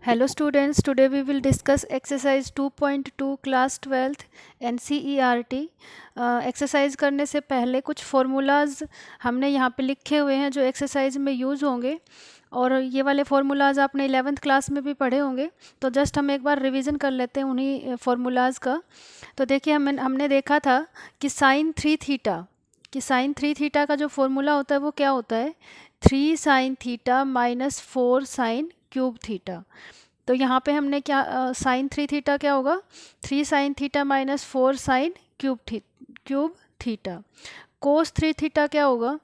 Hello students, today we will discuss exercise 2.2 class 12th NCERT। Exercise करने से पहले कुछ फार्मूलाज हमने यहाँ पे लिखे हुए हैं जो एक्सरसाइज में यूज़ होंगे, और ये वाले फार्मूलाज आपने 11th क्लास में भी पढ़े होंगे। तो जस्ट हम एक बार रिवीजन कर लेते हैं उन्हीं फार्मूलाज का। तो देखिए हमने देखा था कि साइन थ्री थीटा का जो फार्मूला होता है वो क्या होता है, 3 sign theta minus 4 sine cube theta. तो यहाँ पे हमने क्या साइन थ्री थीटा क्या होगा, 3 sign theta minus 4 sine cube theta. Cos three theta क्या होगा,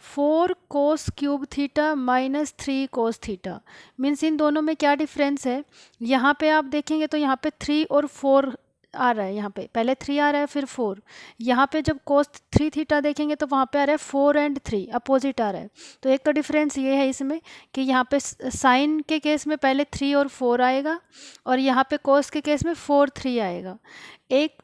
4 cos cube theta minus 3 cos theta. Means in दोनों में क्या डिफरेंस है, यहाँ पे आप देखेंगे तो यहाँ पे 3 और 4 आ रहा है, यहाँ पे पहले 3 आ रहा है फिर 4। यहाँ पे जब कोस थ्री थीटा देखेंगे तो वहाँ पे आ रहा है 4 एंड 3 अपोजिट आ रहा है। तो एक तो डिफरेंस ये है इसमें कि यहाँ पे साइन के केस में पहले 3 और 4 आएगा, और यहाँ पे कोस के केस में 4 3 आएगा। एक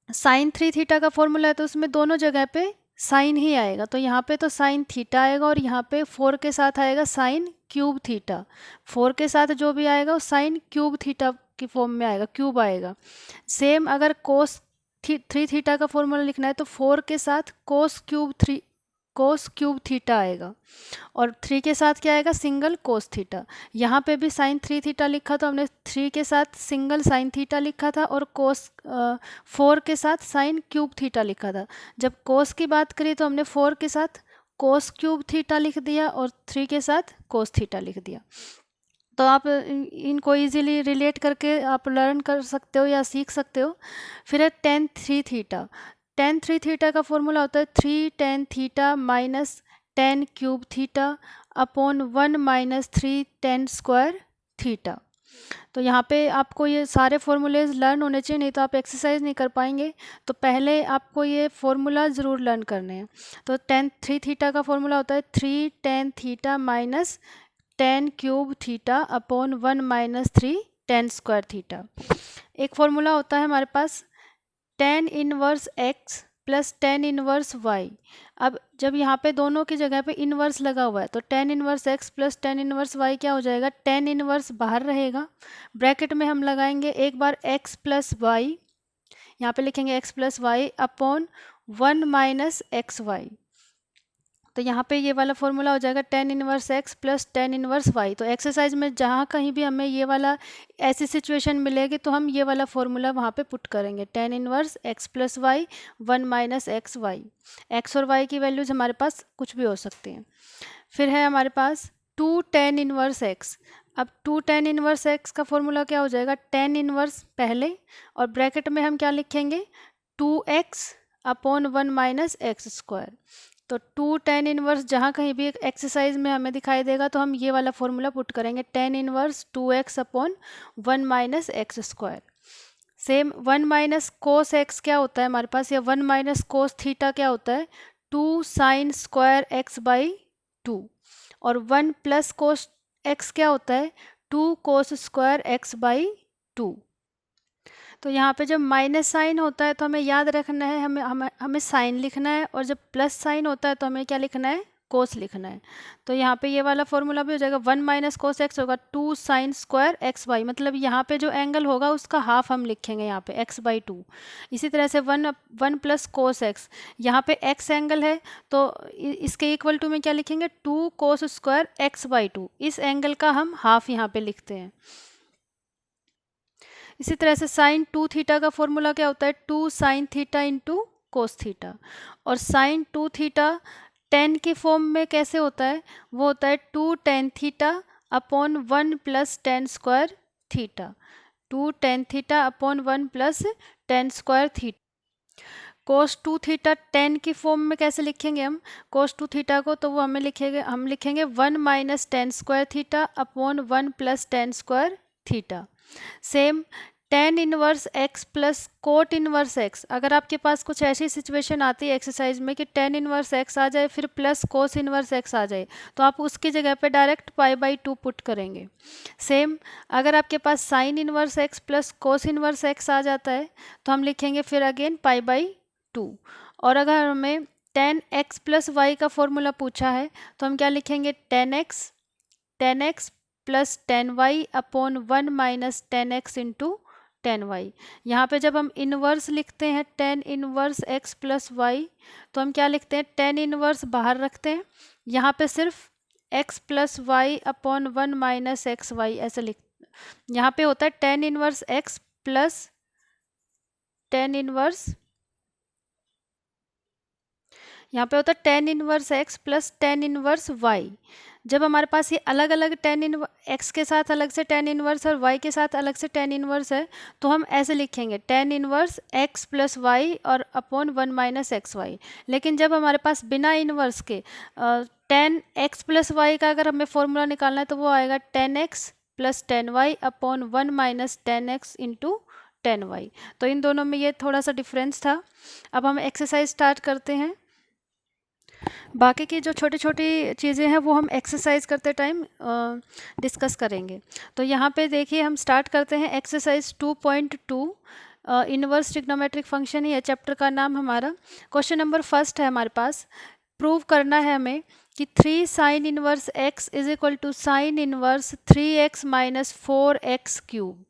साइन थ्री थीटा का फॉर्मूला है तो उसमें दोनों जगह पे साइन ही आएगा, तो यहाँ पे तो साइन थीटा आएगा और यहाँ पे 4 के साथ आएगा साइन क्यूब थीटा। 4 के साथ जो भी आएगा वो साइन क्यूब थीटा की फॉर्म में आएगा, क्यूब आएगा। सेम अगर कोस थ्री थीटा का फॉर्मूला लिखना है तो 4 के साथ कोस क्यूब थीटा आएगा, और 3 के साथ क्या आएगा, सिंगल कोस थीटा। यहाँ पे भी साइन थ्री थीटा लिखा तो हमने 3 के साथ सिंगल साइन थीटा लिखा था, और कोस 4 के साथ साइन क्यूब थीटा लिखा था। जब कोस की बात करी तो हमने 4 के साथ कोस क्यूब थीटा लिख दिया और 3 के साथ कोस थीटा लिख दिया। तो आप इनको इजीली रिलेट करके आप लर्न कर सकते हो या सीख सकते हो। फिर है ten three theta. Ten three theta का फॉर्मूला होता है 3 tan theta minus 10 cube theta upon 1 minus 3 ten square theta. तो यहाँ पे आपको ये सारे फॉर्मूलेज लर्न होने चाहिए, नहीं तो आप एक्सरसाइज नहीं कर पाएंगे। तो पहले आपको ये फॉर्मूला ज़रूर लर्न करने हैं। तो टेन थ्री थीटा का फॉर्मूला होता है 3 tan theta minus 10 cube theta upon 1 minus 3 10 square theta. एक फॉर्मूला होता है हमारे पास tan inverse x plus tan inverse y. अब जब यहाँ पे दोनों की जगह पे इनवर्स लगा हुआ है तो tan inverse x plus tan inverse y क्या हो जाएगा, टेन इनवर्स बाहर रहेगा, ब्रैकेट में हम लगाएंगे एक बार एक्स प्लस वाई, यहाँ पे लिखेंगे x plus y upon 1 minus x y. तो यहाँ पे ये वाला फॉर्मूला हो जाएगा tan inverse x plus tan inverse y. तो एक्सरसाइज में जहाँ कहीं भी हमें ये वाला ऐसी सिचुएशन मिलेगी तो हम ये वाला फॉर्मूला वहाँ पे पुट करेंगे, tan inverse x plus y 1 minus x y. X और वाई की वैल्यूज हमारे पास कुछ भी हो सकती हैं। फिर है हमारे पास 2 टेन इनवर्स एक्स। अब 2 टेन इनवर्स एक्स का फॉर्मूला क्या हो जाएगा, टेन इनवर्स पहले और ब्रैकेट में हम क्या लिखेंगे, 2x upon 1 minus x square. तो 2 टेन इनवर्स जहाँ कहीं भी एक एक्सरसाइज में हमें दिखाई देगा तो हम ये वाला फॉर्मूला पुट करेंगे, tan inverse 2x upon 1 minus x square. Same 1 minus cos x क्या होता है हमारे पास, या 1 माइनस कोस थीटा क्या होता है, 2 साइन स्क्वायर एक्स बाई 2। और 1 प्लस कोस एक्स क्या होता है, 2 कोस स्क्वायर एक्स बाई 2। तो यहाँ पे जब माइनस साइन होता है तो हमें याद रखना है, हमें साइन लिखना है, और जब प्लस साइन होता है तो हमें क्या लिखना है, कोस लिखना है। तो यहाँ पे ये वाला फॉर्मूला भी हो जाएगा, 1 माइनस कोस एक्स होगा 2 साइन स्क्वायर एक्स बाई, मतलब यहाँ पे जो एंगल होगा उसका हाफ हम लिखेंगे यहाँ पे एक्स बाई 2। इसी तरह से 1 प्लस कोस एक्स, यहाँ पे एक्स एंगल है तो इसके इक्वल टू में क्या लिखेंगे, 2 कोस स्क्वायर एक्स बाई 2। इस एंगल का हम हाफ यहाँ पे लिखते हैं। इसी तरह से साइन टू थीटा का फॉर्मूला क्या होता है, 2 sine theta into cos theta. और साइन टू थीटा टेन की फॉर्म में कैसे होता है, वो होता है 2 tan theta upon 1 plus tan square theta. 2 tan theta upon 1 plus tan square theta. Cos two theta tan की फॉर्म में कैसे लिखेंगे हम कोस टू थीटा को, तो वो हम लिखेंगे 1 minus ten square theta upon 1 plus tan square theta. Same ten inverse x plus cot inverse x. अगर आपके पास कुछ ऐसी सिचुएशन आती है एक्सरसाइज में कि टेन इनवर्स एक्स आ जाए फिर प्लस कोस इनवर्स एक्स आ जाए, तो आप उसकी जगह पे डायरेक्ट पाई बाई 2 पुट करेंगे। सेम अगर आपके पास sine inverse x plus cos inverse x आ जाता है तो हम लिखेंगे फिर अगेन पाई बाई 2। और अगर हमें टेन एक्स प्लस वाई का फॉर्मूला पूछा है तो हम क्या लिखेंगे, ten x plus 10y upon 1 minus 10x into 10y। यहाँ पे जब हम इनवर्स लिखते हैं tan inverse x plus y, तो हम क्या लिखते हैं, tan इनवर्स बाहर रखते हैं, यहाँ पे सिर्फ x plus y upon 1 minus x y ऐसे लिख, यहाँ पे होता है tan inverse x plus tan inverse, यहाँ पे होता है tan inverse x plus tan inverse y। जब हमारे पास ये अलग अलग tan इन x के साथ अलग से tan इनवर्स और y के साथ अलग से tan इनवर्स है, तो हम ऐसे लिखेंगे tan inverse x plus y और अपॉन 1 माइनस एक्स वाई। लेकिन जब हमारे पास बिना इनवर्स के tan x प्लस वाई का अगर हमें फॉर्मूला निकालना है, तो वो आएगा tan x plus tan y upon 1 minus tan x into tan y। तो इन दोनों में ये थोड़ा सा डिफरेंस था। अब हम एक्सरसाइज स्टार्ट करते हैं। बाकी की जो छोटी छोटी चीज़ें हैं वो हम एक्सरसाइज करते टाइम डिस्कस करेंगे। तो यहाँ पे देखिए हम स्टार्ट करते हैं एक्सरसाइज 2.2, इनवर्स ट्रिग्नोमेट्रिक फंक्शन ही है चैप्टर का नाम हमारा। क्वेश्चन नंबर फर्स्ट है हमारे पास, प्रूव करना है हमें कि 3 sine inverse x is equal to sine inverse 3x minus 4x cube.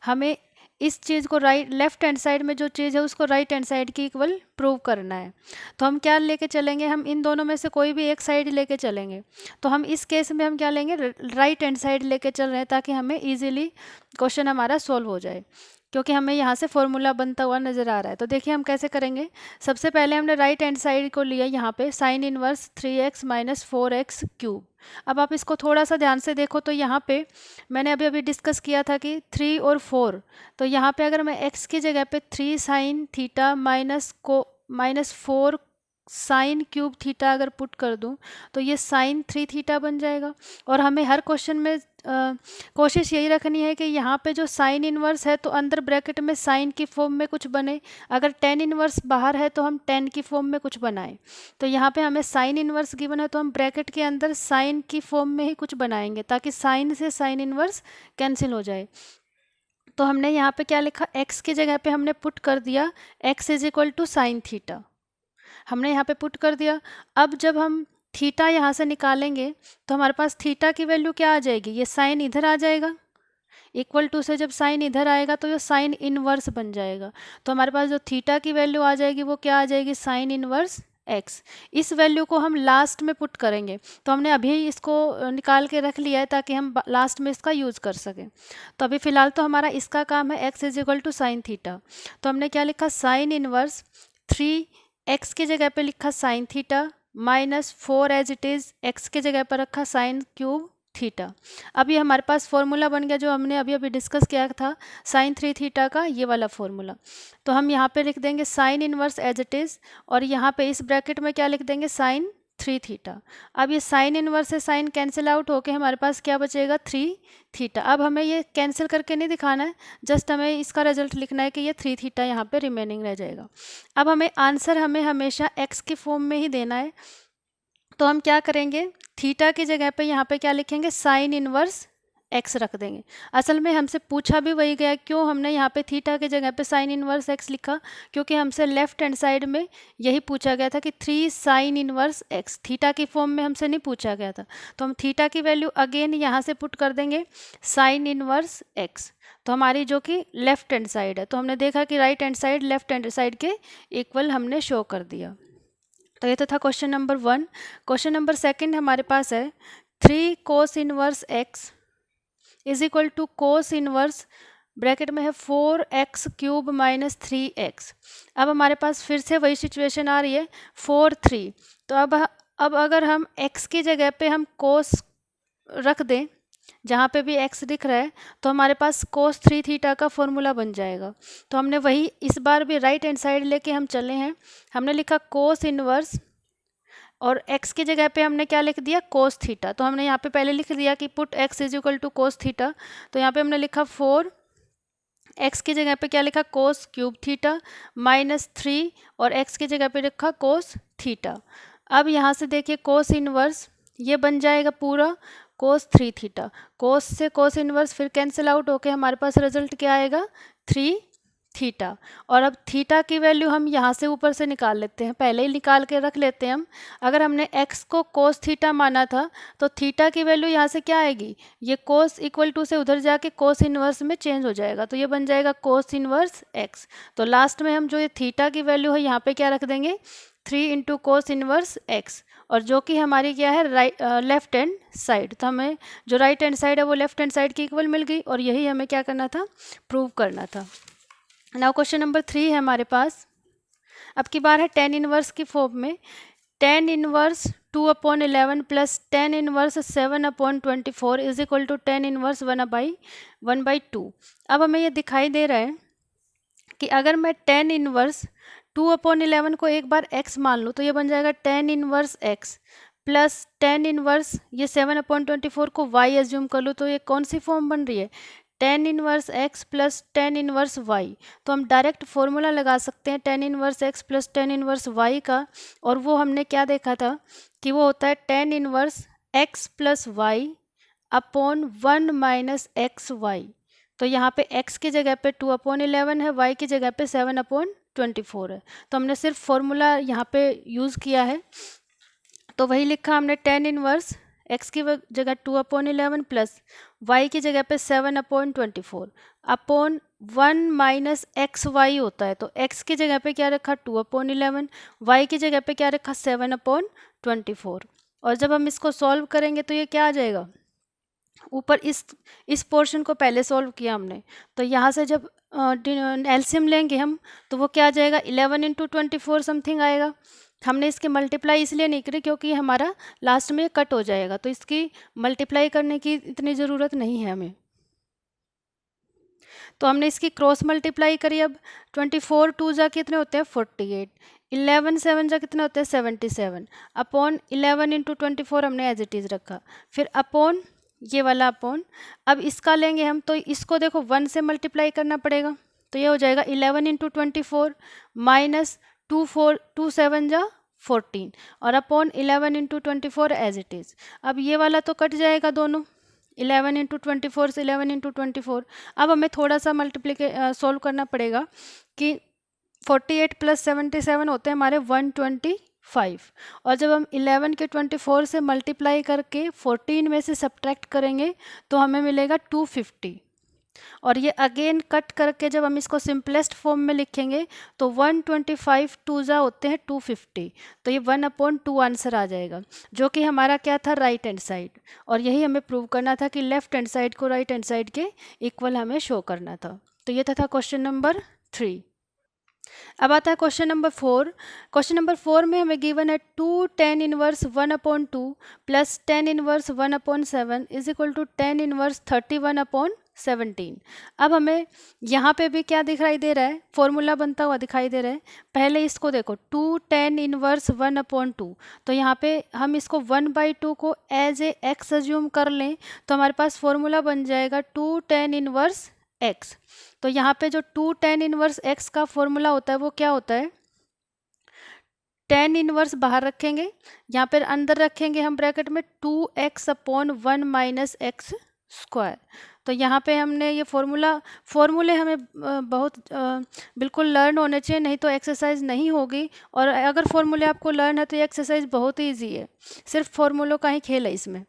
हमें इस चीज़ को लेफ्ट हैंड साइड में जो चीज़ है उसको राइट हैंड साइड की इक्वल प्रूव करना है। तो हम क्या लेके चलेंगे, हम इन दोनों में से कोई भी एक साइड लेके चलेंगे। तो हम इस केस में हम क्या लेंगे, राइट हैंड साइड लेके चल रहे हैं, ताकि हमें इजीली क्वेश्चन हमारा सॉल्व हो जाए, क्योंकि हमें यहाँ से फॉर्मूला बनता हुआ नज़र आ रहा है। तो देखिए हम कैसे करेंगे। सबसे पहले हमने राइट हैंड साइड को लिया, यहाँ पे sign inverse 3x minus 4x cube. अब आप इसको थोड़ा सा ध्यान से देखो, तो यहाँ पे मैंने अभी अभी डिस्कस किया था कि 3 और 4, तो यहाँ पे अगर मैं x की जगह पे 3 sign theta minus 4 sine cube theta अगर पुट कर दूं, तो ये साइन 3 थीटा बन जाएगा। और हमें हर क्वेश्चन में कोशिश यही रखनी है कि यहाँ पे जो साइन इनवर्स है तो अंदर ब्रैकेट में साइन की फॉर्म में कुछ बने, अगर tan इनवर्स बाहर है तो हम tan की फॉर्म में कुछ बनाएं। तो यहाँ पे हमें साइन इनवर्स गिवन है, तो हम ब्रैकेट के अंदर साइन की फॉर्म में ही कुछ बनाएंगे, ताकि साइन से साइन इनवर्स कैंसिल हो जाए। तो हमने यहाँ पे क्या लिखा, x की जगह पे हमने पुट कर दिया x is equal to sine theta, हमने यहाँ पे पुट कर दिया। अब जब हम थीटा यहाँ से निकालेंगे, तो हमारे पास थीटा की वैल्यू क्या आ जाएगी, ये साइन इधर आ जाएगा, इक्वल टू से जब साइन इधर आएगा तो ये साइन इनवर्स बन जाएगा। तो हमारे पास जो थीटा की वैल्यू आ जाएगी वो क्या आ जाएगी, साइन इनवर्स x। इस वैल्यू को हम लास्ट में पुट करेंगे, तो हमने अभी इसको निकाल के रख लिया है ताकि हम लास्ट में इसका यूज़ कर सकें। तो अभी फ़िलहाल तो हमारा इसका काम है x is equal to sine theta. तो हमने क्या लिखा, साइन इनवर्स 3x की जगह पे लिखा sine theta minus 4 as it is, x की जगह पर रखा साइन क्यूब थीटा। अब ये हमारे पास फॉर्मूला बन गया जो हमने अभी अभी डिस्कस किया था, साइन 3 थीटा का ये वाला फॉर्मूला। तो हम यहाँ पे लिख देंगे sine inverse as it is, और यहाँ पे इस ब्रैकेट में क्या लिख देंगे, साइन 3 थीटा। अब ये साइन इनवर्स से साइन कैंसिल आउट होके हमारे पास क्या बचेगा, 3 थीटा। अब हमें ये कैंसिल करके नहीं दिखाना है, जस्ट हमें इसका रिजल्ट लिखना है कि ये 3 थीटा यहाँ पे रिमेनिंग रह जाएगा। अब हमें आंसर हमें हमेशा x की फॉर्म में ही देना है। तो हम क्या करेंगे, थीटा की जगह पे यहाँ पे क्या लिखेंगे, साइन इनवर्स x रख देंगे। असल में हमसे पूछा भी वही गया, क्यों हमने यहाँ पे थीटा की जगह पे साइन इनवर्स x लिखा, क्योंकि हमसे लेफ्ट हैंड साइड में यही पूछा गया था कि 3 साइन इनवर्स x, थीटा की फॉर्म में हमसे नहीं पूछा गया था। तो हम थीटा की वैल्यू अगेन यहाँ से पुट कर देंगे साइन इनवर्स x, तो हमारी जो कि लेफ्ट हैंड साइड है। तो हमने देखा कि right hand side left hand side के इक्वल हमने शो कर दिया। तो ये तो था क्वेश्चन नंबर 1। क्वेश्चन नंबर 2 हमारे पास है 3 cos inverse x is equal to cos inverse, bracket में है 4x क्यूब माइनस 3x। अब हमारे पास फिर से वही सिचुएशन आ रही है 4 3। तो अब अगर हम x की जगह पे हम कोस रख दें, जहाँ पे भी x दिख रहा है, तो हमारे पास कोस 3 थीटा का फॉर्मूला बन जाएगा। तो हमने वही इस बार भी राइट हैंड साइड लेके हम चले हैं, हमने लिखा कोस इनवर्स और x की जगह पे हमने क्या लिख दिया, कोस थीटा। तो हमने यहाँ पे पहले लिख दिया कि put x is equal to cos theta. तो यहाँ पे हमने लिखा 4, x की जगह पे क्या लिखा, कोस क्यूब थीटा माइनस 3, और x की जगह पे लिखा कोस थीटा। अब यहाँ से देखिए कोस इनवर्स ये बन जाएगा पूरा कोस 3 थीटा, कोस से कोस इनवर्स फिर कैंसिल आउट होके हमारे पास रिजल्ट क्या आएगा, 3 थीटा। और अब थीटा की वैल्यू हम यहाँ से ऊपर से निकाल लेते हैं, पहले ही निकाल के रख लेते हैं हम। अगर हमने x को कोस थीटा माना था तो थीटा की वैल्यू यहाँ से क्या आएगी, ये कोस इक्वल टू से उधर जाके कोस इनवर्स में चेंज हो जाएगा, तो ये बन जाएगा कोस इनवर्स x। तो लास्ट में हम जो ये थीटा की वैल्यू है यहाँ पे क्या रख देंगे, 3 इंटू कोस इनवर्स x, और जो कि हमारी क्या है लेफ्ट हैंड साइड। तो हमें जो राइट हैंड साइड है वो लेफ्ट हैंड साइड की इक्वल मिल गई, और यही हमें क्या करना था, प्रूव करना था। नाउ क्वेश्चन नंबर 3 है हमारे पास। अब की बार है टेन इनवर्स की फॉर्म में। Tan inverse 2/11 plus tan inverse 7/24 is equal to tan inverse 1/2। अब हमें ये दिखाई दे रहा है कि अगर मैं टेन इनवर्स 2/11 को एक बार x मान लूँ तो ये बन जाएगा tan inverse x plus tan inverse ये 7/24 को y एज्यूम कर लूँ, तो ये कौन सी फॉर्म बन रही है, tan inverse x plus tan inverse y। तो हम डायरेक्ट फॉर्मूला लगा सकते हैं ten inverse x plus tan inverse y का, और वो हमने क्या देखा था कि वो होता है tan inverse x plus y upon 1 minus x y. तो यहाँ पे x की जगह पे 2/11 है, y की जगह पे 7/24 है। तो हमने सिर्फ फॉर्मूला यहाँ पे यूज़ किया है, तो वही लिखा हमने टेन इनवर्स x की जगह 2/11 प्लस y की जगह पे 7/24 अपॉन 1 माइनस एक्स वाई होता है। तो x की जगह पे क्या रखा 2/11, y की जगह पे क्या रखा 7/24। और जब हम इसको सॉल्व करेंगे तो ये क्या आ जाएगा, ऊपर इस पोर्शन को पहले सॉल्व किया हमने, तो यहाँ से जब एलसीएम लेंगे हम तो वो क्या आ जाएगा 11 इंटू 24 समथिंग आएगा। हमने इसके मल्टीप्लाई इसलिए नहीं करी क्योंकि हमारा लास्ट में कट हो जाएगा, तो इसकी मल्टीप्लाई करने की इतनी ज़रूरत नहीं है हमें। तो हमने इसकी क्रॉस मल्टीप्लाई करी। अब 24 टू जा कितने होते हैं 48, 11 7 जा कितने होते हैं 77 अपॉन 11 इंटू 24 हमने एज इट इज़ रखा, फिर अपॉन ये वाला अपॉन। अब इसका लेंगे हम तो इसको देखो 1 से मल्टीप्लाई करना पड़ेगा, तो ये हो जाएगा 11 इंटू 24 माइनस 2 7 जा 14 और upon 11 into 24 as it is. अब ये वाला तो कट जाएगा दोनों, 11 इंटू 24 से 11 इंटू 24। अब हमें थोड़ा सा सॉल्व करना पड़ेगा कि 48 प्लस 77 होते हैं हमारे 125, और जब हम 11 के 24 से मल्टीप्लाई करके 14 में से सब्ट्रैक्ट करेंगे तो हमें मिलेगा 250, और ये अगेन कट करके जब हम इसको सिंपलेस्ट फॉर्म में लिखेंगे तो 125 टू जा होते हैं 250, तो ये 1/2 आंसर आ जाएगा, जो कि हमारा क्या था राइट हैंड साइड। और यही हमें प्रूव करना था कि लेफ्ट हैंड साइड को राइट हैंड साइड के इक्वल हमें शो करना था। तो ये था क्वेश्चन नंबर 3। अब आता है क्वेश्चन नंबर 4। क्वेश्चन नंबर 4 में हमें गिवन है 2 tan inverse 1/2 plus tan inverse 1/7 is equal to tan inverse 31/17। अब हमें यहाँ पे भी क्या दिखाई दे रहा है, फॉर्मूला बनता हुआ दिखाई दे रहा है। पहले इसको देखो 2 tan इनवर्स 1/2, तो यहाँ पे हम इसको 1/2 को एज ए एक्स एज्यूम कर लें तो हमारे पास फॉर्मूला बन जाएगा 2 tan इनवर्स x। तो यहाँ पे जो 2 tan इनवर्स x का फॉर्मूला होता है वो क्या होता है, tan इनवर्स बाहर रखेंगे, यहाँ पर अंदर रखेंगे हम ब्रैकेट में 2x upon 1 minus x square. तो यहाँ पे हमने ये फॉर्मूले हमें बहुत बिल्कुल लर्न होने चाहिए, नहीं तो एक्सरसाइज नहीं होगी। और अगर फॉर्मूले आपको लर्न है तो ये एक्सरसाइज बहुत ही ईजी है, सिर्फ फॉर्मूलों का ही खेल है इसमें।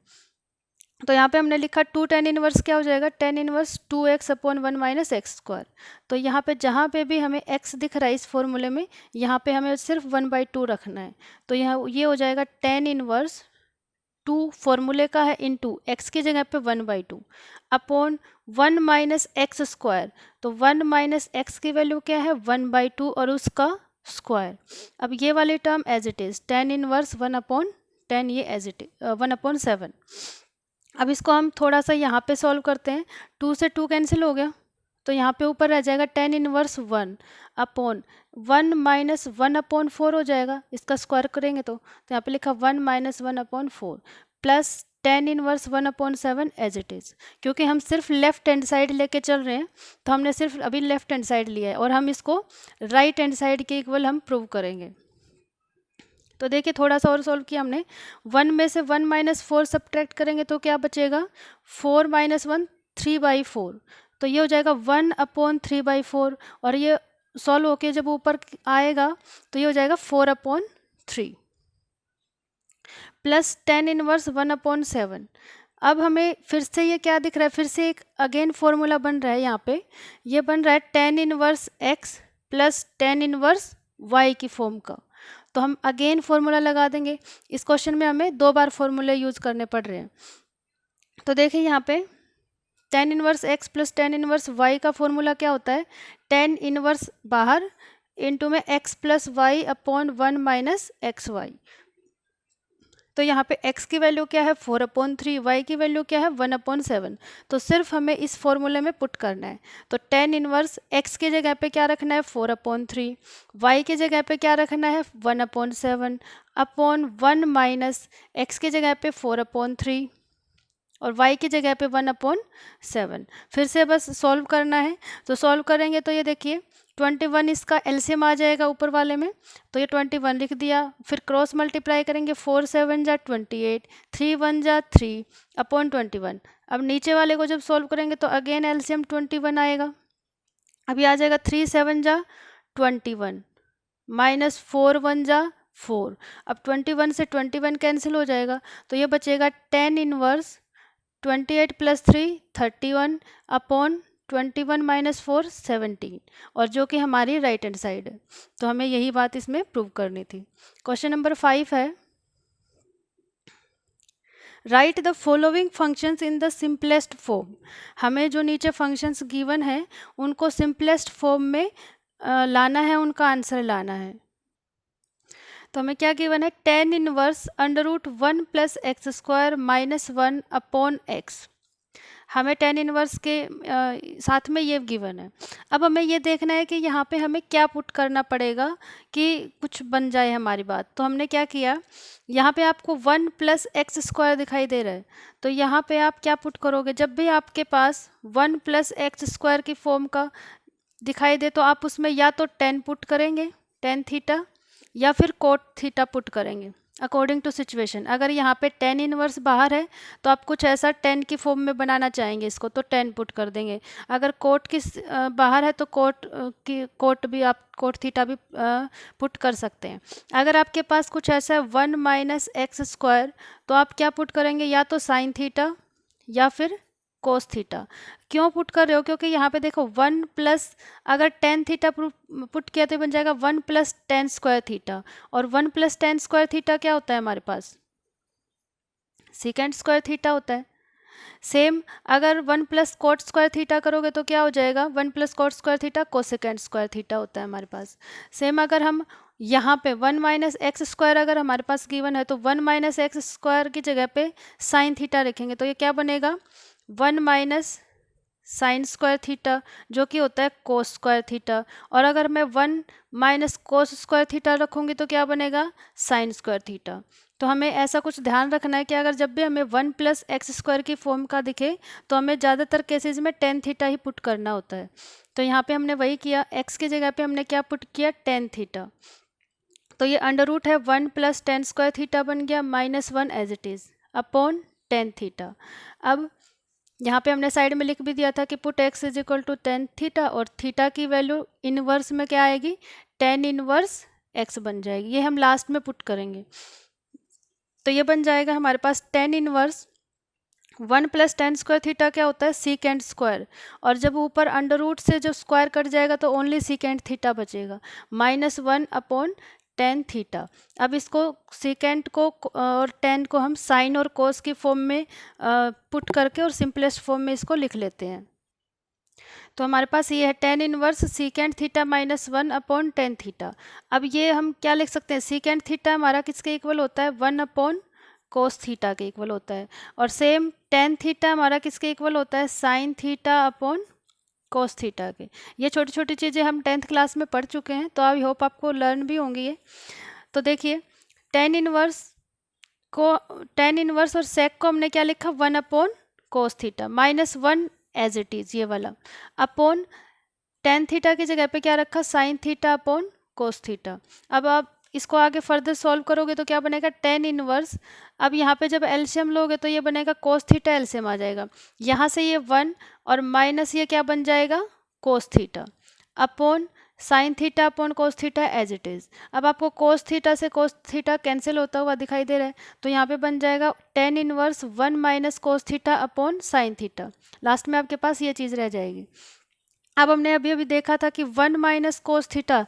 तो यहाँ पे हमने लिखा 2 tan इनवर्स क्या हो जाएगा, tan inverse 2x upon 1 minus x square. तो यहाँ पे जहाँ पे भी हमें x दिख रहा है इस फॉर्मूले में, यहाँ पे हमें सिर्फ 1/2 रखना है। तो यहाँ ये हो जाएगा tan इनवर्स 2 फॉर्मूले का है इंटू x की जगह पे 1/2 अपॉन 1 माइनस एक्स स्क्वायर। तो 1 माइनस एक्स की वैल्यू क्या है 1/2 और उसका स्क्वायर। अब ये वाली term as it is tan inverse 1/10 ये एज इट 1/7। अब इसको हम थोड़ा सा यहाँ पे सॉल्व करते हैं, 2 से 2 कैंसिल हो गया, तो यहाँ पे ऊपर रह जाएगा tan इनवर्स 1 अपॉन 1 माइनस 1/4 हो जाएगा, इसका स्क्वायर करेंगे तो यहाँ पे लिखा 1 minus 1/4 plus tan inverse 1/7 as it is. क्योंकि हम सिर्फ लेफ्ट हैंड साइड लेके चल रहे हैं तो हमने सिर्फ अभी लेफ्ट हैंड साइड लिया है, और हम इसको राइट हैंड साइड के इक्वल हम प्रूव करेंगे। तो देखिए थोड़ा सा और सॉल्व किया हमने, 1 में से 1 माइनस 4 सब्ट्रैक्ट करेंगे तो क्या बचेगा 4 माइनस 1 3/4, तो ये हो जाएगा 1/3/4, और ये सॉल्व होके जब ऊपर आएगा तो ये हो जाएगा 4/3 प्लस tan इनवर्स 1/7। अब हमें फिर से ये क्या दिख रहा है, फिर से एक अगेन फॉर्मूला बन रहा है यहाँ पे, ये बन रहा है tan inverse x plus tan inverse y की फॉर्म का। तो हम अगेन फॉर्मूला लगा देंगे। इस क्वेश्चन में हमें 2 बार फॉर्मूले यूज करने पड़ रहे हैं। तो देखिए यहाँ पे tan inverse x plus tan inverse y का फॉर्मूला क्या होता है, tan इनवर्स बाहर इनटू में x plus y upon 1 minus x y. तो यहाँ पे x की वैल्यू क्या है 4/3, y की वैल्यू क्या है 1/7। तो सिर्फ हमें इस फॉर्मूले में पुट करना है। तो tan इनवर्स x की जगह पे क्या रखना है 4/3, y की जगह पे क्या रखना है 1/7 अपॉन 1 माइनस x की जगह पे 4/3 और y की जगह पे 1/7। फिर से बस सॉल्व करना है। तो सॉल्व करेंगे तो ये देखिए 21 इसका एलसीएम आ जाएगा ऊपर वाले में, तो ये 21 लिख दिया। फिर क्रॉस मल्टीप्लाई करेंगे 4 7 जा 28, 3 1 जा 3 अपॉन 21। अब नीचे वाले को जब सॉल्व करेंगे तो अगेन एलसीएम 21 आएगा। अभी आ जाएगा 3 7 जा 21 माइनस 4 1 जा 4। अब 21 से 21 कैंसिल हो जाएगा, तो ये बचेगा tan inverse 28 plus 3 31 upon 21 minus 4 17, और जो कि हमारी राइट हैंड साइड है। तो हमें यही बात इसमें प्रूव करनी थी। क्वेश्चन नंबर 5 है, right the following functions in the simplest form. हमें जो नीचे फंक्शंस गिवन है उनको सिंपलेस्ट फॉर्म में लाना है, उनका आंसर लाना है। तो हमें क्या गिवन है, tan inverse √1 plus x square minus 1 upon x. हमें tan इनवर्स के साथ में ये गिवन है। अब हमें ये देखना है कि यहाँ पे हमें क्या पुट करना पड़ेगा कि कुछ बन जाए हमारी बात। तो हमने क्या किया, यहाँ पे आपको 1 प्लस एक्स स्क्वायर दिखाई दे रहा है, तो यहाँ पे आप क्या पुट करोगे, जब भी आपके पास 1 प्लस एक्स स्क्वायर की फॉर्म का दिखाई दे तो आप उसमें या तो tan पुट करेंगे, tan थीटा, या फिर cot थीटा पुट करेंगे अकॉर्डिंग टू सिचुएशन। अगर यहाँ पे tan इनवर्स बाहर है तो आप कुछ ऐसा tan की फॉर्म में बनाना चाहेंगे इसको, तो tan पुट कर देंगे। अगर cot की बाहर है तो cot भी आप cot थीटा भी पुट कर सकते हैं। अगर आपके पास कुछ ऐसा है 1 माइनस एक्स स्क्वायर, तो आप क्या पुट करेंगे, या तो साइन थीटा या फिर कोस थीटा। क्यों पुट कर रहे हो, क्योंकि यहाँ पे देखो 1 प्लस अगर tan थीटा पुट किया तो बन जाएगा 1 प्लस tan स्क्वायर थीटा, और 1 प्लस tan स्क्वायर थीटा क्या होता है हमारे पास, सेकेंड स्क्वायर थीटा होता है। सेम अगर 1 प्लस कोट स्क्वायर थीटा करोगे तो क्या हो जाएगा, 1 plus coat square theta cosecant square theta होता है हमारे पास। सेम अगर हम यहाँ पे 1 माइनस एक्स स्क्वायर अगर हमारे पास गिवन है तो 1 माइनस एक्स स्क्वायर की जगह पे साइन थीटा रखेंगे, तो ये क्या बनेगा 1 माइनस साइन स्क्वायर थीटा, जो कि होता है कोस स्क्वायर थीटा। और अगर मैं 1 माइनस कोस स्क्वायर थीटा रखूँगी तो क्या बनेगा साइन स्क्वायर थीटा। तो हमें ऐसा कुछ ध्यान रखना है कि अगर जब भी हमें 1 प्लस एक्स स्क्वायर की फॉर्म का दिखे तो हमें ज़्यादातर केसेस में tan थीटा ही पुट करना होता है। तो यहाँ पे हमने वही किया, x की जगह पे हमने क्या पुट किया tan थीटा। तो ये अंडर रूट है 1 प्लस tan स्क्वायर थीटा बन गया minus 1 as it is upon tan theta. अब यहाँ पे हमने साइड में लिख भी दिया था कि put x is equal to tan theta, और थीटा की वैल्यू इनवर्स में क्या आएगी tan इनवर्स x बन जाएगी। ये हम लास्ट में पुट करेंगे। तो ये बन जाएगा हमारे पास tan inverse 1 plus tan square theta क्या होता है सीकेंड स्क्वायर, और जब ऊपर अंडर रूट से जब स्क्वायर कट जाएगा तो ओनली सीकेंड थीटा बचेगा माइनस 1 अपॉन tan थीटा। अब इसको सीकेंड को और tan को हम साइन और कोस की फॉर्म में पुट करके और सिंपलेस्ट फॉर्म में इसको लिख लेते हैं। तो हमारे पास ये है tan inverse secant theta minus 1 upon tan theta. अब ये हम क्या लिख सकते हैं, सीकेंड थीटा हमारा किसके इक्वल होता है 1 अपॉन कोस थीटा के इक्वल होता है, और सेम tan थीटा हमारा किसके इक्वल होता है sign theta upon cos theta के। ये छोटी छोटी चीज़ें हम 10th क्लास में पढ़ चुके हैं, तो आई होप आपको लर्न भी होंगी ये। तो देखिए tan इनवर्स और सेक को हमने क्या लिखा 1 upon cos theta minus 1 as it is ये वाला अपॉन tan थीटा की जगह पे क्या रखा sign theta upon cos theta. अब आप इसको आगे फर्दर सॉल्व करोगे तो क्या बनेगा, टेन इनवर्स। अब यहाँ पे जब एलसीएम लोगे तो ये बनेगा कोस थीटा, एलसीएम आ जाएगा यहाँ से ये 1 और माइनस ये क्या बन जाएगा, cos theta upon sine theta upon cos theta as it is. अब आपको कोस थीटा से कोस थीटा कैंसिल होता हुआ दिखाई दे रहा है, तो यहाँ पे बन जाएगा टेन इनवर्स 1 माइनस कोस theta upon sine theta. Last में आपके पास ये चीज़ रह जाएगी। अब हमने अभी अभी देखा था कि 1 माइनस कोस थीटा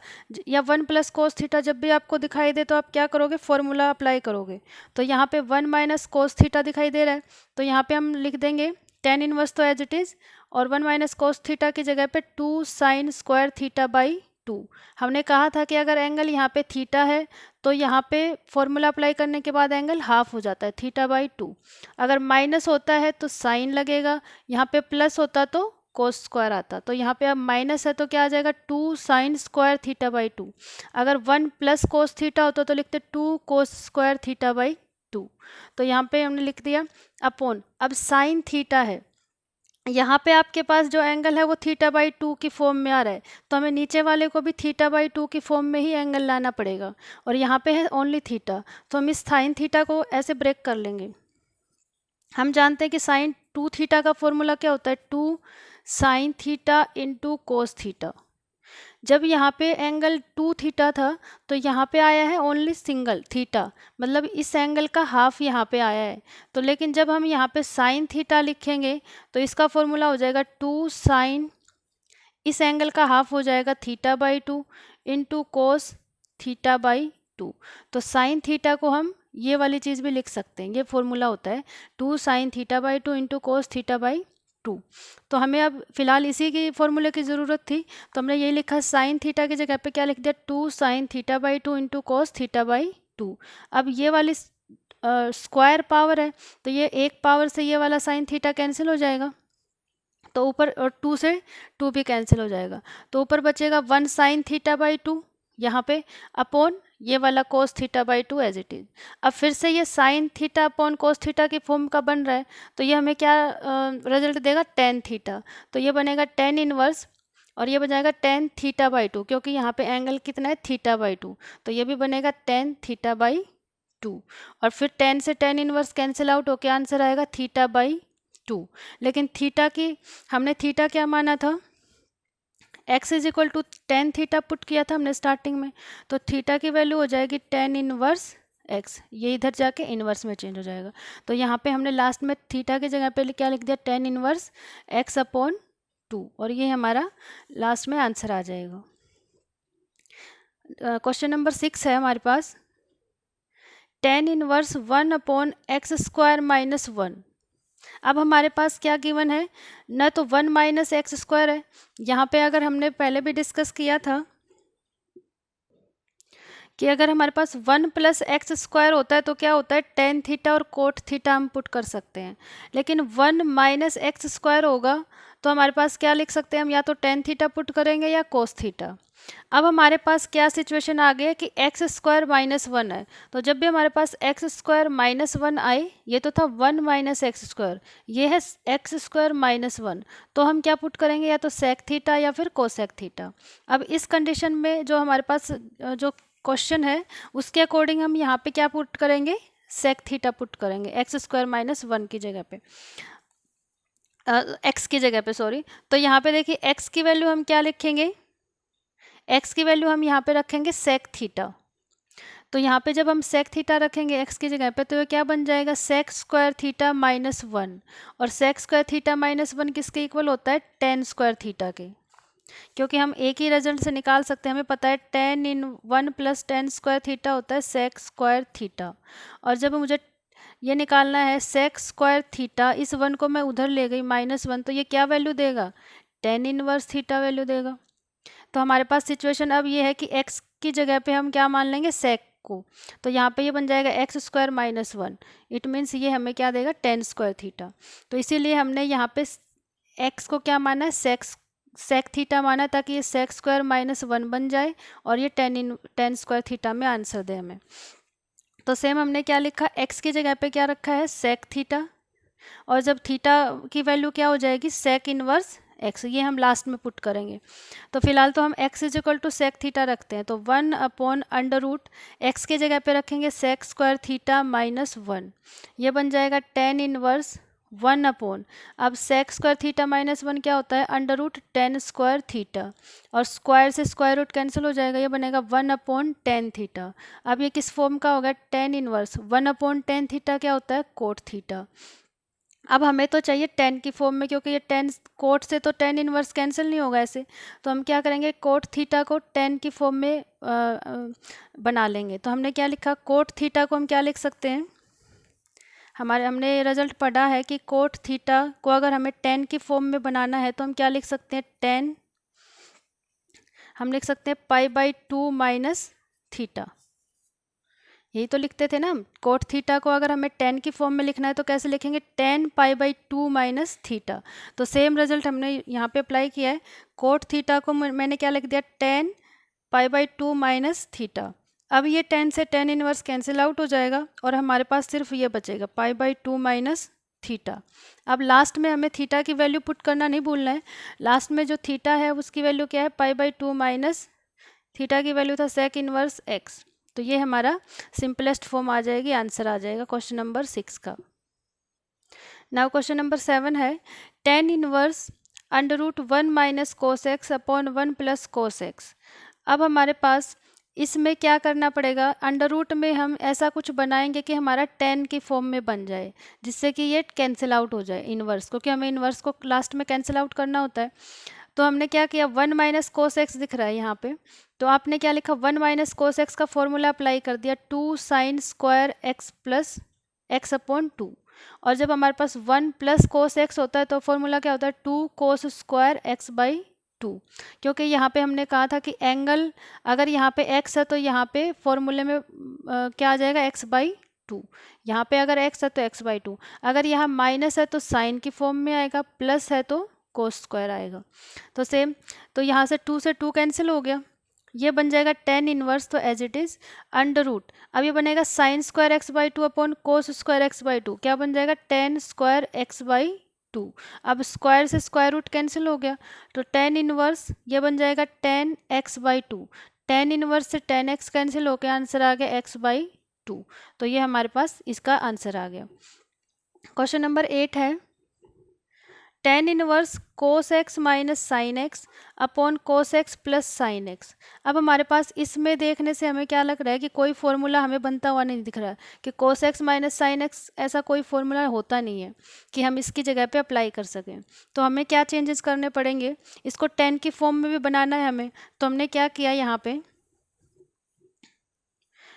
या 1 प्लस कोस थीटा जब भी आपको दिखाई दे तो आप क्या करोगे, फॉर्मूला अप्लाई करोगे। तो यहाँ पे 1 माइनस कोस थीटा दिखाई दे रहा है, तो यहाँ पे हम लिख देंगे टेन इनवर्स तो एज इट इज़, और 1 माइनस कोस थीटा की जगह पे 2 साइन स्क्वायर थीटा बाई 2। हमने कहा था कि अगर एंगल यहाँ पे थीटा है तो यहाँ पे फॉर्मूला अप्लाई करने के बाद एंगल हाफ हो जाता है, थीटा बाई 2। अगर माइनस होता है तो साइन लगेगा, यहाँ पे प्लस होता तो कोस स्क्वायर आता। तो यहाँ पे अब माइनस है तो क्या आ जाएगा, 2 साइन स्क्वायर थीटा बाई 2। अगर 1 प्लस कोस थीटा होता तो लिखते 2 कोस स्क्वायर थीटा बाई 2। तो यहाँ पे हमने लिख दिया अपॉन, अब साइन थीटा है, यहाँ पे आपके पास जो एंगल है वो थीटा बाई 2 की फॉर्म में आ रहा है, तो हमें नीचे वाले को भी थीटा बाई 2 की फॉर्म में ही एंगल लाना पड़ेगा, और यहाँ पे है ओनली थीटा, तो हम इस साइन थीटा को ऐसे ब्रेक कर लेंगे। हम जानते हैं कि साइन 2 थीटा का फॉर्मूला क्या होता है, 2 sine theta into cos theta. जब यहाँ पे एंगल 2 थीटा था तो यहाँ पे आया है ओनली सिंगल थीटा, मतलब इस एंगल का हाफ यहाँ पे आया है। तो लेकिन जब हम यहाँ पे साइन थीटा लिखेंगे तो इसका फॉर्मूला हो जाएगा 2 साइन, इस एंगल का हाफ हो जाएगा theta by 2 into cos theta by 2। तो साइन थीटा को हम ये वाली चीज़ भी लिख सकते हैं, ये फॉर्मूला होता है 2 sine theta by 2 into cos theta by 2। तो हमें अब फिलहाल इसी की फॉर्मूले की ज़रूरत थी, तो हमने यही लिखा, साइन थीटा की जगह पे क्या लिख दिया, 2 sine theta by 2 into cos theta by 2। अब ये वाली स्क्वायर पावर है तो ये एक पावर से ये वाला साइन थीटा कैंसिल हो जाएगा, तो ऊपर और 2 से 2 भी कैंसिल हो जाएगा, तो ऊपर बचेगा 1 साइन थीटा बाई 2 यहाँ पे अपॉन ये वाला cos theta by 2 as it is. अब फिर से ये sine theta upon cos theta की फॉर्म का बन रहा है, तो ये हमें क्या रिजल्ट देगा, टेन थीटा। तो ये बनेगा टेन इनवर्स, और ये बन जाएगा टेन थीटा बाई 2, क्योंकि यहाँ पे एंगल कितना है, थीटा बाई 2, तो ये भी बनेगा टेन थीटा बाई 2। और फिर टेन से टेन इनवर्स कैंसिल आउट होके आंसर आएगा थीटा बाई 2। लेकिन थीटा की हमने थीटा क्या माना था, x is equal to tan theta put किया था हमने स्टार्टिंग में, तो थीटा की वैल्यू हो जाएगी टेन इनवर्स x, ये इधर जाके इनवर्स में चेंज हो जाएगा। तो यहाँ पे हमने लास्ट में थीटा की जगह पे क्या लिख दिया, टेन इनवर्स x अपॉन 2, और ये हमारा लास्ट में आंसर आ जाएगा। क्वेश्चन नंबर 6 है हमारे पास, tan inverse 1 upon x square minus 1। अब हमारे पास क्या गिवन है, न तो 1 माइनस एक्स स्क्वायर है, यहाँ पे अगर हमने पहले भी डिस्कस किया था कि अगर हमारे पास 1 प्लस एक्स स्क्वायर होता है तो क्या होता है, टेन थीटा और कोट थीटा हम पुट कर सकते हैं। लेकिन 1 माइनस एक्स स्क्वायर होगा तो हमारे पास क्या लिख सकते हैं हम, या तो टेन थीटा पुट करेंगे या कोस थीटा। अब हमारे पास क्या सिचुएशन आ गई है कि एक्स स्क्वायर माइनस 1 है, तो जब भी हमारे पास एक्स स्क्वायर माइनस 1 आए, ये तो था 1 माइनस एक्स स्क्वायर, ये है एक्स स्क्वायर माइनस 1, तो हम क्या पुट करेंगे, या तो सेक थीटा या फिर कोसेक थीटा। अब इस कंडीशन में जो हमारे पास जो क्वेश्चन है उसके अकॉर्डिंग हम यहाँ पे क्या पुट करेंगे, सेक थीटा पुट करेंगे एक्स स्क्वायर माइनस 1 की जगह पे, एक्स की जगह पे सॉरी। तो यहाँ पे देखिए एक्स की वैल्यू हम क्या लिखेंगे, एक्स की वैल्यू हम यहाँ पे रखेंगे सेक थीटा। तो यहाँ पे जब हम सेक थीटा रखेंगे एक्स की जगह पे तो ये क्या बन जाएगा, सेक स्क्वायर थीटा माइनस 1, और सेक स्क्वायर थीटा माइनस 1 किसके इक्वल होता है, टेन स्क्वायर थीटा के, क्योंकि हम एक ही रिजल्ट से निकाल सकते हैं, हमें पता है ten in 1 plus tan square theta होता है सेक स्क्वायर थीटा। और जब मुझे ये निकालना है सेक स्क्वायर थीटा, इस 1 को मैं उधर ले गई माइनस 1, तो ये क्या वैल्यू देगा, टेन इनवर्स थीटा वैल्यू देगा। तो हमारे पास सिचुएशन अब ये है कि x की जगह पे हम क्या मान लेंगे, सेक को, तो यहाँ पे ये बन जाएगा x square minus 1, it means ये हमें क्या देगा, टेन स्क्वायर थीटा। तो इसीलिए हमने यहाँ पे x को क्या माना है, सेक थीटा माना, ताकि ये सेक स्क्वायर माइनस 1 बन जाए और ये टेन स्क्वायर थीटा में आंसर दे हमें। तो सेम हमने क्या लिखा, x की जगह पे क्या रखा है, सेक थीटा, और जब थीटा की वैल्यू क्या हो जाएगी, सेक इनवर्स एक्स, ये हम लास्ट में पुट करेंगे। तो फिलहाल तो हम x is equal to sec theta रखते हैं, तो 1/अंडर रूट एक्स के जगह पे रखेंगे सेक स्क्वायर थीटा माइनस 1, ये बन जाएगा टेन इनवर्स 1/, अब सेक स्क्वायर थीटा माइनस 1 क्या होता है, under root tan square theta, और स्क्वायर से स्क्वायर रूट कैंसिल हो जाएगा, ये बनेगा 1/tan थीटा। अब ये किस फॉर्म का होगा, टेन इनवर्स 1/tan थीटा क्या होता है, कोट थीटा। अब हमें तो चाहिए टेन की फॉर्म में, क्योंकि ये टेन कोट से तो टेन इनवर्स कैंसिल नहीं होगा ऐसे, तो हम क्या करेंगे, कोट थीटा को टेन की फॉर्म में बना लेंगे। तो हमने क्या लिखा, कोट थीटा को हम क्या लिख सकते हैं, हमने रिजल्ट पढ़ा है कि कोट थीटा को अगर हमें टेन की फॉर्म में बनाना है तो हम क्या लिख सकते हैं, टेन, हम लिख सकते हैं π/2 माइनस थीटा, यही तो लिखते थे ना हम। कोट थीटा को अगर हमें टेन की फॉर्म में लिखना है तो कैसे लिखेंगे, टेन π/2 माइनस थीटा। तो सेम रिजल्ट हमने यहाँ पे अप्लाई किया है, कोट थीटा को मैंने क्या लिख दिया, टेन π/2 माइनस थीटा। अब ये टेन से टेन इनवर्स कैंसिल आउट हो जाएगा और हमारे पास सिर्फ ये बचेगा π/2 माइनस थीटा। अब लास्ट में हमें थीटा की वैल्यू पुट करना नहीं भूलना है, लास्ट में जो थीटा है उसकी वैल्यू क्या है, π/2 माइनस थीटा की वैल्यू था सेक इनवर्स एक्स। तो ये हमारा सिंपलेस्ट फॉर्म आ जाएगी, आंसर आ जाएगा क्वेश्चन नंबर 6 का। नाउ क्वेश्चन नंबर 7 है, tan inverse under root 1 minus cos x upon 1 plus cos x. अब हमारे पास इसमें क्या करना पड़ेगा, अंडर रूट में हम ऐसा कुछ बनाएंगे कि हमारा टेन की फॉर्म में बन जाए, जिससे कि ये कैंसिल आउट हो जाए इनवर्स, क्योंकि हमें इनवर्स को लास्ट में कैंसिल आउट करना होता है। तो हमने क्या किया, 1 माइनस कोस एक्स दिख रहा है यहाँ पे, तो आपने क्या लिखा, 1 माइनस कोस एक्स का फॉर्मूला अप्लाई कर दिया, 2 sine square x plus x upon 2। और जब हमारे पास 1 प्लस कोस एक्स होता है तो फॉर्मूला क्या होता है, 2 कोस स्क्वायर एक्स बाई 2, क्योंकि यहाँ पे हमने कहा था कि एंगल अगर यहाँ पे x है तो यहाँ पे फॉर्मूले में क्या आ जाएगा, x/2। यहाँ पे अगर x है तो x/2, अगर यहाँ माइनस है तो साइन की फॉर्म में आएगा, प्लस है तो कोस स्क्वायर आएगा। तो सेम, तो यहाँ से 2 से 2 कैंसिल हो गया, ये बन जाएगा टेन इनवर्स, तो as it is under root, अब ये बनेगा sine square x/2 upon cos square x/2, क्या बन जाएगा, टेन स्क्वायर x/2। अब स्क्वायर से स्क्वायर रूट कैंसिल हो गया, तो टेन इनवर्स ये बन जाएगा टेन x/2, टेन इनवर्स से टेन एक्स कैंसिल होकर आंसर आ गया x/2। तो ये हमारे पास इसका आंसर आ गया। क्वेश्चन नंबर 8 है, tan inverse cos x minus sine x upon cos x plus sine x. अब हमारे पास इसमें देखने से हमें क्या लग रहा है कि कोई फॉर्मूला हमें बनता हुआ नहीं दिख रहा है, कि cos x minus sine x ऐसा कोई फॉर्मूला होता नहीं है कि हम इसकी जगह पे अप्लाई कर सकें। तो हमें क्या चेंजेस करने पड़ेंगे, इसको टेन की फॉर्म में भी बनाना है हमें। तो हमने क्या किया,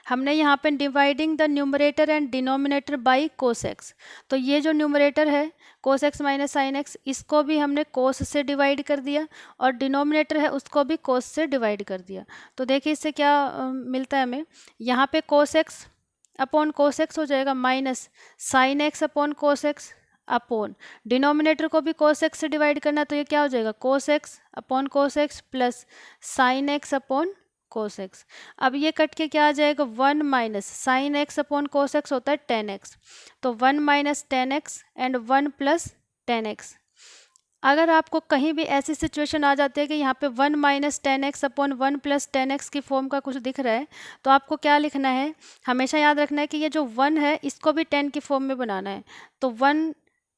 हमने यहाँ पे dividing the numerator and denominator by cos x. तो ये जो न्यूमरेटर है cos x minus sine x, इसको भी हमने कोस से डिवाइड कर दिया, और डिनोमिनेटर है उसको भी कोस से डिवाइड कर दिया। तो देखिए इससे क्या मिलता है हमें, यहाँ पे कोस एक्स अपॉन कोस एक्स हो जाएगा, माइनस साइन एक्स अपॉन कोस एक्स, अपॉन डिनोमिनेटर को भी कोस एक्स से डिवाइड करना, तो ये क्या हो जाएगा, कोस x upon cos x plus sine x upon कोस एक्स। अब ये कट के क्या आ जाएगा, 1 minus sine x upon cos x होता है टेन एक्स, तो 1 minus ten x and 1 plus ten x. अगर आपको कहीं भी ऐसी सिचुएशन आ जाती है कि यहाँ पे 1 minus ten x upon 1 plus ten x की फॉर्म का कुछ दिख रहा है, तो आपको क्या लिखना है, हमेशा याद रखना है कि ये जो 1 है इसको भी 10 की फॉर्म में बनाना है। तो 1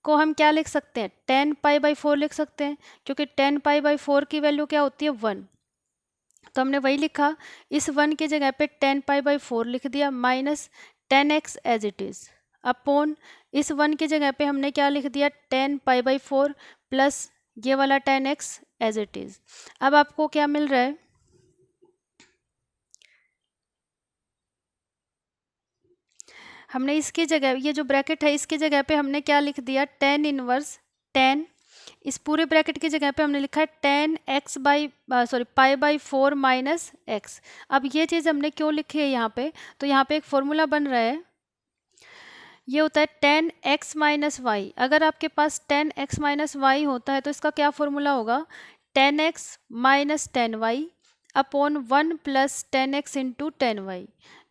को हम क्या लिख सकते हैं, 10 π/4 लिख सकते हैं, क्योंकि 10 π/4 की वैल्यू क्या होती है, 1। तो हमने वही लिखा, इस 1 की जगह पे 10 π/4 लिख दिया, minus 10x as it is, upon इस 1 की जगह पे हमने क्या लिख दिया, 10 π/4 प्लस ये वाला 10x एज इट इज़। अब आपको क्या मिल रहा है, हमने इसकी जगह, ये जो ब्रैकेट है इसकी जगह पे हमने क्या लिख दिया, 10 इनवर्स 10, इस पूरे ब्रैकेट की जगह पे हमने लिखा है 10 π/4 माइनस एक्स। अब ये चीज़ हमने क्यों लिखी है यहाँ पे, तो यहाँ पे एक फॉर्मूला बन रहा है, ये होता है 10x माइनस वाई। अगर आपके पास 10x माइनस वाई होता है तो इसका क्या फॉर्मूला होगा, 10x minus 10y upon 1 plus 10x into 10y।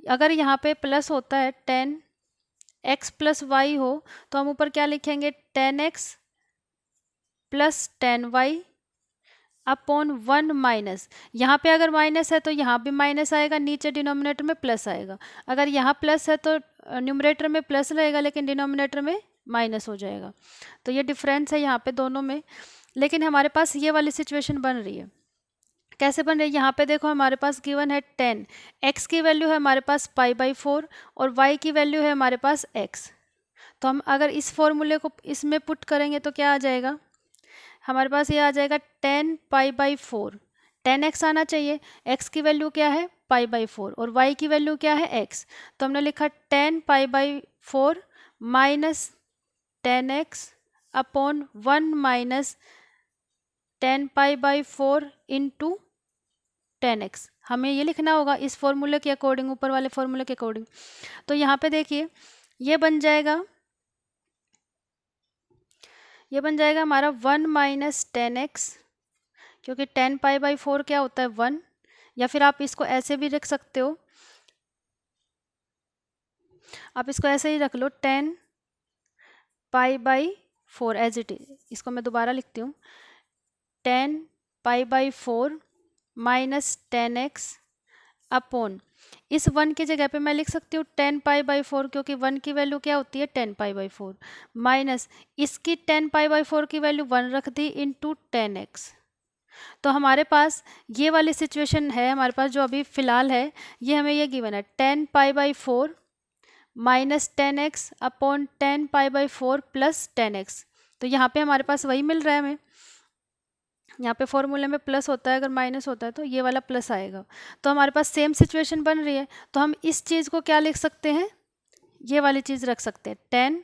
अगर यहाँ पे प्लस होता है 10x प्लस वाई हो तो हम ऊपर क्या लिखेंगे, 10x plus 10y upon 1 minus, यहाँ पे अगर माइनस है तो यहाँ भी माइनस आएगा, नीचे डिनोमिनेटर में प्लस आएगा। अगर यहाँ प्लस है तो न्यूमरेटर में प्लस रहेगा लेकिन डिनोमिनेटर में माइनस हो जाएगा। तो ये डिफरेंस है यहाँ पे दोनों में। लेकिन हमारे पास ये वाली सिचुएशन बन रही है, कैसे बन रही है? यहाँ पे देखो हमारे पास गिवन है 10, x की वैल्यू है हमारे पास पाई/4 और y की वैल्यू है हमारे पास x। तो हम अगर इस फॉर्मूले को इसमें पुट करेंगे तो क्या आ जाएगा? हमारे पास ये आ जाएगा 10 पाई/4, 10x आना चाहिए, x की वैल्यू क्या है पाई/4 और y की वैल्यू क्या है x। तो हमने लिखा 10 पाई/4 माइनस 10x अपॉन 1 माइनस 10 पाई/4 इंटू 10x। हमें ये लिखना होगा इस फॉर्मूले के अकॉर्डिंग, ऊपर वाले फॉर्मूले के अकॉर्डिंग। तो यहाँ पे देखिए ये बन जाएगा हमारा 1 माइनस 10x, क्योंकि 10 पाई/4 क्या होता है 1, या फिर आप इसको ऐसे भी रख सकते हो, आप इसको ऐसे ही रख लो 10 पाई/4 एज इट इज। इसको मैं दोबारा लिखती हूँ 10 पाई/4 माइनस 10x अपॉन, इस 1 की जगह पे मैं लिख सकती हूँ 10 पाई/4, क्योंकि 1 की वैल्यू क्या होती है 10 पाई/4 माइनस इसकी 10 पाई/4 की वैल्यू 1 रख दी इंटू 10x। तो हमारे पास ये वाली सिचुएशन है, हमारे पास जो अभी फ़िलहाल है ये हमें ये गिवन है 10 पाई/4 माइनस 10x अपॉन 10 पाई/4 प्लस 10x। तो यहाँ पे हमारे पास वही मिल रहा है हमें, यहाँ पे फॉर्मूले में प्लस होता है, अगर माइनस होता है तो ये वाला प्लस आएगा। तो हमारे पास सेम सिचुएशन बन रही है, तो हम इस चीज़ को क्या लिख सकते हैं, ये वाली चीज़ रख सकते हैं 10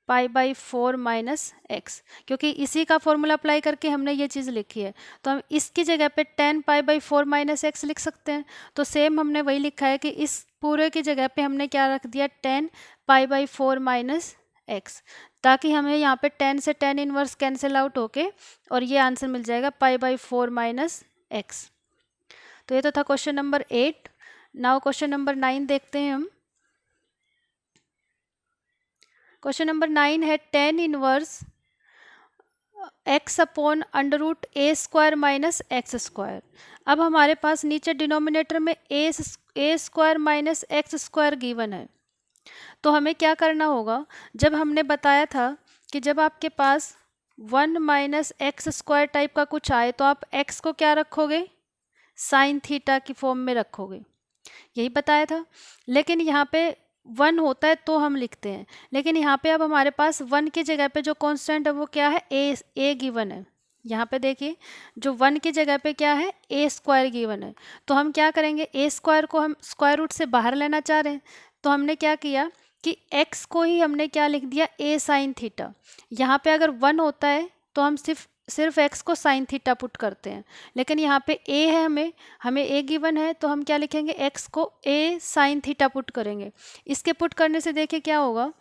पाई/4 माइनस x, क्योंकि इसी का फॉर्मूला अप्लाई करके हमने ये चीज़ लिखी है। तो हम इसकी जगह पे 10 पाई/4 माइनस x लिख सकते हैं। तो सेम हमने वही लिखा है कि इस पूरे की जगह पे हमने क्या रख दिया 10 पाई/4 माइनस x, ताकि हमें यहाँ पे 10 से 10 इनवर्स कैंसिल आउट होके और ये आंसर मिल जाएगा पाई/4 माइनस x। तो ये तो था question number 8। Now question number 9 देखते हैं हम। क्वेश्चन नंबर 9 है 10 inverse x upon under root ए स्क्वायर माइनस एक्स स्क्वायर। अब हमारे पास नीचे डिनोमिनेटर में A square minus x square given है। तो हमें क्या करना होगा, जब हमने बताया था कि जब आपके पास 1 माइनस एक्स स्क्वायर टाइप का कुछ आए तो आप x को क्या रखोगे, साइन थीटा की फॉर्म में रखोगे, यही बताया था। लेकिन यहाँ पे 1 होता है तो हम लिखते हैं, लेकिन यहाँ पे अब हमारे पास 1 की जगह पे जो कांस्टेंट है वो क्या है ए गिवन है। यहाँ पे देखिए जो 1 की जगह पे क्या है ए स्क्वायर गिवन है। तो हम क्या करेंगे, ए स्क्वायर को हम स्क्वायर रूट से बाहर लेना चाह रहे हैं, तो हमने क्या किया कि x को ही हमने क्या लिख दिया ए साइन थीटा। यहाँ पे अगर 1 होता है तो हम सिर्फ x को साइन थीटा पुट करते हैं, लेकिन यहाँ पे a है, हमें a गिवन है तो हम क्या लिखेंगे x को a साइन थीटा पुट करेंगे। इसके पुट करने से देखिए क्या होगा,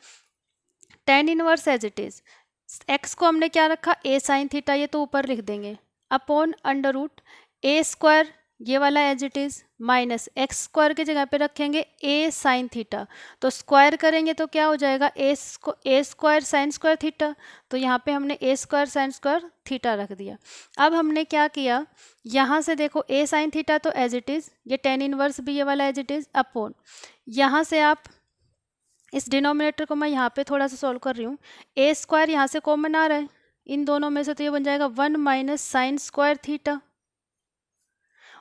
10 inverse as it is, x को हमने क्या रखा a साइन थीटा, ये तो ऊपर लिख देंगे, अपॉन अंडर रूट ए स्क्वायर ये वाला as it is minus x square की जगह पे रखेंगे ए साइन थीटा। तो स्क्वायर करेंगे तो क्या हो जाएगा a square sine square theta. तो यहाँ पे हमने a square sine square theta रख दिया। अब हमने क्या किया, यहाँ से देखो ए साइन थीटा तो एज इट इज, ये 10 इनवर्स भी ये वाला एज इट इज, अपॉन यहाँ से आप इस डिनोमिनेटर को मैं यहाँ पे थोड़ा सा सॉल्व कर रही हूँ, ए स्क्वायर यहाँ से कॉमन आ रहा है इन दोनों में से, तो ये बन जाएगा 1 माइनस साइन स्क्वायर थीटा,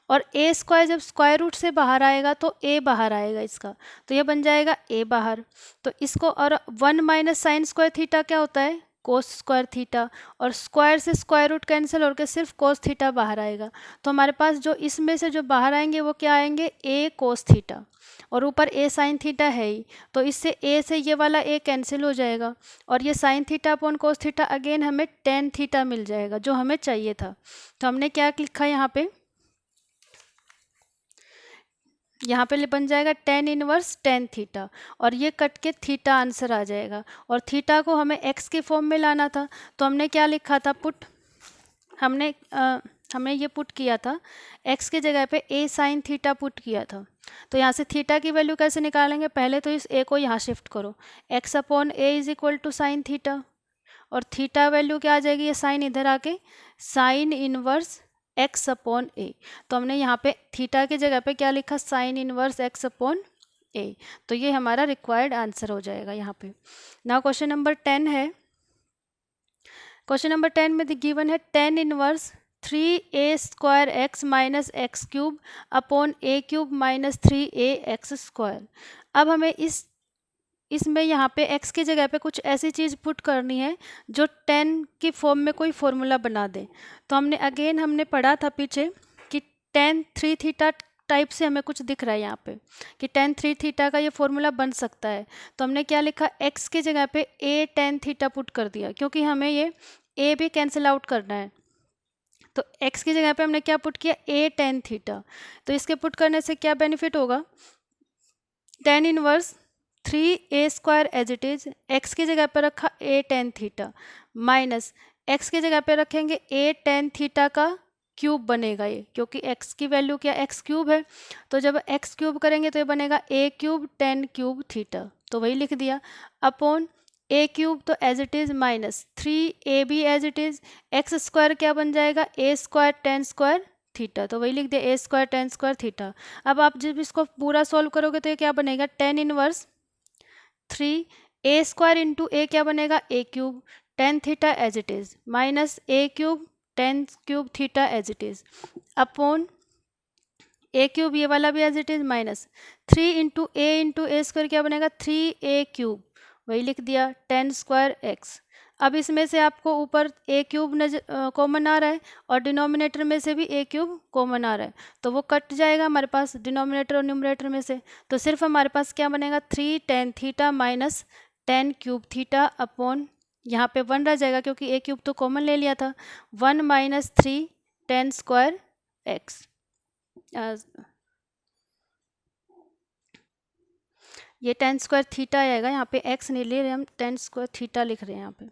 और ए स्क्वायर जब स्क्वायर रूट से बाहर आएगा तो ए बाहर आएगा इसका, तो ये बन जाएगा ए बाहर। तो इसको, और 1 माइनस साइन स्क्वायर थीटा क्या होता है कोस स्क्वायर थीटा, और स्क्वायर से स्क्वायर रूट कैंसिल होकर सिर्फ कोस थीटा बाहर आएगा। तो हमारे पास जो इसमें से जो बाहर आएंगे वो क्या आएंगे ए कोस थीटा, और ऊपर ए साइन थीटा है ही, तो इससे ए से ये वाला ए कैंसिल हो जाएगा, और ये sine theta upon cos theta again हमें टेन थीटा मिल जाएगा जो हमें चाहिए था। तो हमने क्या लिखा यहाँ पे बन जाएगा 10 इनवर्स 10 थीटा, और ये कट के थीटा आंसर आ जाएगा। और थीटा को हमें x के फॉर्म में लाना था, तो हमने क्या लिखा था पुट, हमने ये पुट किया था x की जगह पे a साइन थीटा पुट किया था। तो यहाँ से थीटा की वैल्यू कैसे निकालेंगे, पहले तो इस a को यहाँ शिफ्ट करो, x upon a is equal to sine theta, और थीटा वैल्यू क्या आ जाएगी, ये साइन इधर आके sine inverse x upon a. तो हमने यहाँ पे थीटा की जगह पे क्या लिखा, sign inverse x upon a. तो ये हमारा रिक्वायर्ड आंसर हो जाएगा यहाँ पे। नाउ क्वेश्चन नंबर 10 है। क्वेश्चन नंबर 10 में गिवन है tan inverse 3a square x minus x cube upon a cube minus 3ax square. अब हमें इसमें यहाँ पे x की जगह पे कुछ ऐसी चीज़ पुट करनी है जो tan की फॉर्म में कोई फॉर्मूला बना दे। तो हमने पढ़ा था पीछे कि tan 3 थीटा टाइप से हमें कुछ दिख रहा है यहाँ पे कि tan 3 थीटा का ये फॉर्मूला बन सकता है। तो हमने क्या लिखा, x की जगह पे a tan थीटा पुट कर दिया, क्योंकि हमें ये a भी कैंसिल आउट करना है। तो x की जगह पे हमने क्या पुट किया, a tan थीटा। तो इसके पुट करने से क्या बेनिफिट होगा, tan inverse 3a square as it is, x की जगह पर रखा a tan theta minus x की जगह पे रखेंगे a tan थीटा का क्यूब बनेगा ये, क्योंकि x की वैल्यू क्या x क्यूब है। तो जब x क्यूब करेंगे तो ये बनेगा a cube tan cube theta, तो वही लिख दिया अपॉन a क्यूब तो as it is minus 3a भी as it is, x square क्या बन जाएगा a square tan square theta, तो वही लिख दिया a square tan square theta. अब आप जब इसको पूरा सॉल्व करोगे तो ये क्या बनेगा, tan inverse 3a square into a क्या बनेगा a cube tan theta as it is minus a cube tan cube theta as it is upon a cube ये वाला भी as it is minus 3 into a square क्या बनेगा 3a cube, वही लिख दिया tan स्क्वायर x। अब इसमें से आपको ऊपर a क्यूब कॉमन आ रहा है और डिनोमिनेटर में से भी a क्यूब कॉमन आ रहा है, तो वो कट जाएगा हमारे पास डिनोमिनेटर और न्यूमरेटर में से। तो सिर्फ हमारे पास क्या बनेगा 3 tan theta minus tan cube theta upon यहाँ पे 1 रह जाएगा क्योंकि a क्यूब तो कॉमन ले लिया था, 1 माइनस 3 tan स्क्वायर x। ये tan स्क्वायर थीटा आएगा, यहाँ पे x नहीं ले रहे हम, tan स्क्वायर थीटा लिख रहे हैं यहाँ पे,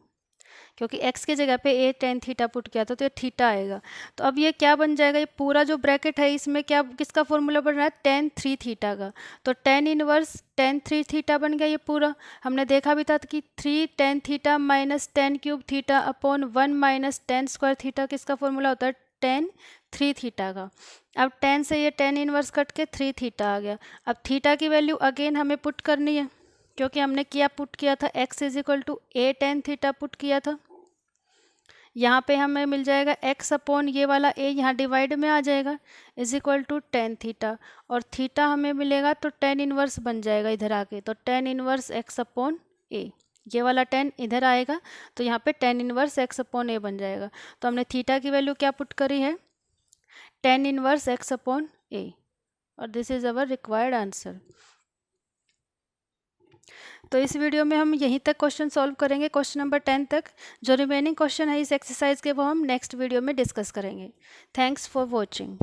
क्योंकि x की जगह पे a tan थीटा पुट किया था तो ये थीटा आएगा। तो अब ये क्या बन जाएगा, ये पूरा जो ब्रैकेट है इसमें क्या किसका फॉर्मूला बन रहा है, tan 3 थीटा का। तो tan इनवर्स tan 3 थीटा बन गया ये पूरा। हमने देखा भी था कि 3 tan theta minus tan cube theta upon 1 minus tan square theta किसका फॉर्मूला होता है, tan 3 थीटा का। अब tan से ये tan इनवर्स कट के 3 थीटा आ गया। अब थीटा की वैल्यू अगेन हमें पुट करनी है, क्योंकि हमने क्या पुट किया था, x is equal to a tan theta put किया था। यहाँ पे हमें मिल जाएगा x अपॉन ये वाला a यहाँ डिवाइड में आ जाएगा is equal to tan theta, और थीटा हमें मिलेगा तो tan इनवर्स बन जाएगा इधर आके, तो tan inverse x upon a, ये वाला tan इधर आएगा तो यहाँ पे tan inverse x upon a बन जाएगा। तो हमने थीटा की वैल्यू क्या पुट करी है, tan inverse x upon a, और this is our required answer. तो इस वीडियो में हम यहीं तक क्वेश्चन सॉल्व करेंगे, क्वेश्चन नंबर 10 तक। जो रिमेनिंग क्वेश्चन है इस एक्सरसाइज के वो हम नेक्स्ट वीडियो में डिस्कस करेंगे। Thanks for watching.